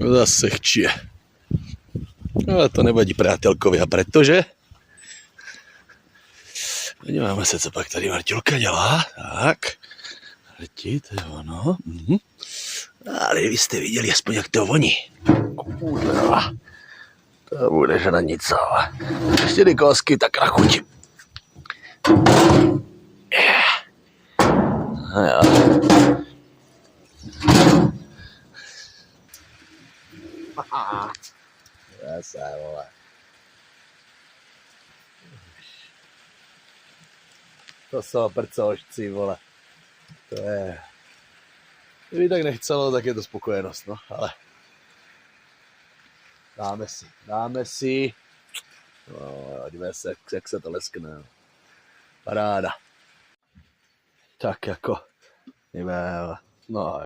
Zase chčije. Ale to nevadí prátelkovia, protože podíváme se, co pak tady Martilka dělá. Tak, letí, to je ono. Ale kdybyste viděli aspoň, jak to voní. Kurva, to bude žranicová. Ještě ty kosky tak na chuť. No jo. Zase, vole. To jsou prcošci, vole. To je... Kdyby tak nechcelo, tak je to spokojenost, no, ale... Dáme si. No, dívej se, jak se to leskne. Paráda. Tak jako... No,